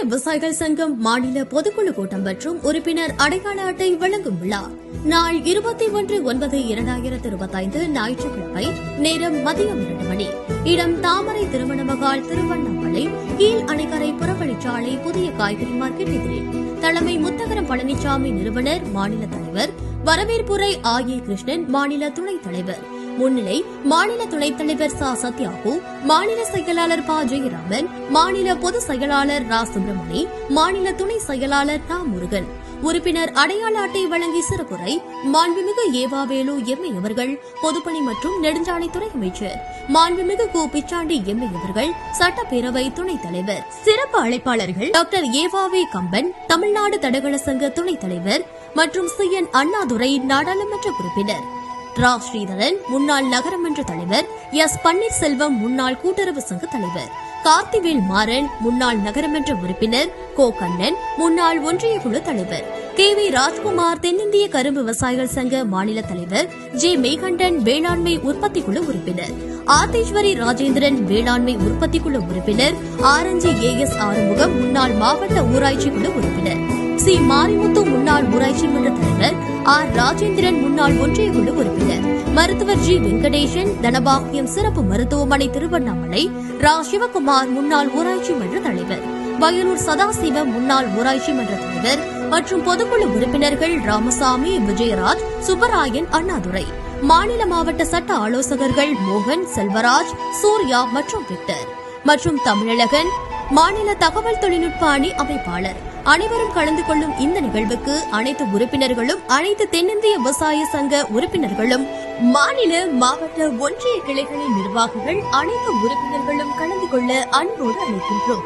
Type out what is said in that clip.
விவசாயிகள் சங்கம் மாநில பொதுக்குழு கூட்டம் மற்றும் உறுப்பினர் அடையாள அட்டை வழங்கும் விழா நாள் 21/9/2025 ஞாயிற்றுக்கிழமை. நேரம் மதியம் 2 மணி. இடம் தாமரை திருமண மகால், திருவண்ணாமலை, கீழ் அணைக்கரை புறவழிச்சாலை, புதிய காய்கறி மார்க்கெட் எதிரில். தலைமை முத்தகரம் பழனிசாமி, நிறுவனர், மாநில தலைவர். வரவேற்புரை ஆ.ஏ. கிருஷ்ணன், மாநில துணைத் தலைவர். முன்னிலை மாநில துணைத் தலைவர் சா. சத்யாகு, மாநில செயலாளர் ப. ஜெயராமன், மாநில பொதுச் செயலாளர் ரா. சுப்பிரமணி, மாநில துணை செயலாளர் நா. முருகன். உறுப்பினர் அடையாள அட்டை வழங்கி சிறப்புரை மாண்புமிகு ஏவாவேலு எம்ஏ அவர்கள், பொதுப்பணி மற்றும் நெடுஞ்சாலைத்துறை அமைச்சர். மாண்புமிகு கு. பிச்சாண்டி எம்ஏ அவர்கள், சட்டப்பேரவை துணைத் தலைவர். சிறப்பு அழைப்பாளர்கள் டாக்டர் ஏவாவே கம்பன், தமிழ்நாடு தடகள சங்க துணைத் தலைவர் மற்றும் சி.என். அண்ணாதுரை, நாடாளுமன்ற உறுப்பினர். ரா. ஸ்ரீதரன், முன்னாள் நகரமன்ற தலைவர். எஸ். பன்னீர்செல்வம், முன்னாள் கூட்டுறவு சங்க தலைவர். கார்த்திவேல் மாறன், முன்னாள் நகரமன்ற உறுப்பினர். கோ. கண்ணன், முன்னாள் ஒன்றிய குழு தலைவர். கே. வி. ராஜ்குமார், தென்னிந்திய கரும்பு விவசாயிகள் சங்க மாநில தலைவர். ஜே. மேகண்டன், வேளாண்மை உற்பத்தி குழு உறுப்பினர். ஆர்த்தேஸ்வரி ராஜேந்திரன், வேளாண்மை உற்பத்தி குழு உறுப்பினர். ஆரஞ்சி ஏ.எஸ். ஆறுமுகம், முன்னாள் மாவட்ட ஊராட்சி குழு உறுப்பினர். சி. மாரிமுத்து, முன்னாள் ஊராட்சி மன்ற தலைவர். ஆர். ராஜேந்திரன், முன்னாள் ஒன்றிய குழு உறுப்பினர். மருத்துவர் ஜி. வெங்கடேசன், தனபாக்கியம் சிறப்பு மருத்துவமனை, திருவண்ணாமலை. ரா. சிவகுமார், முன்னாள் ஊராட்சி மன்ற தலைவர். வயலூர் சதாசிவம், முன்னாள் ஊராட்சி மன்ற தலைவர் மற்றும் பொதுக்குழு உறுப்பினர்கள் ராமசாமி, விஜயராஜ், சுப்பராயன், அண்ணாதுரை. மாநில மாவட்ட சட்ட ஆலோசகர்கள் மோகன், செல்வராஜ், சூர்யா மற்றும் விக்டர் மற்றும் தமிழழகன், மாநில தகவல் தொழில்நுட்ப அணி அமைப்பாளர். அனைவரும் கலந்து கொள்ளும் இந்த நிகழ்வுக்கு அனைத்து உறுப்பினர்களும், அனைத்து தென்னிந்திய விவசாய சங்க உறுப்பினர்களும், மாநில மாவட்ட ஒன்றிய கிளைகளின் நிர்வாகிகள், அனைத்து உறுப்பினர்களும் கலந்து கொள்ள அன்போடு அழைக்கின்றோம்.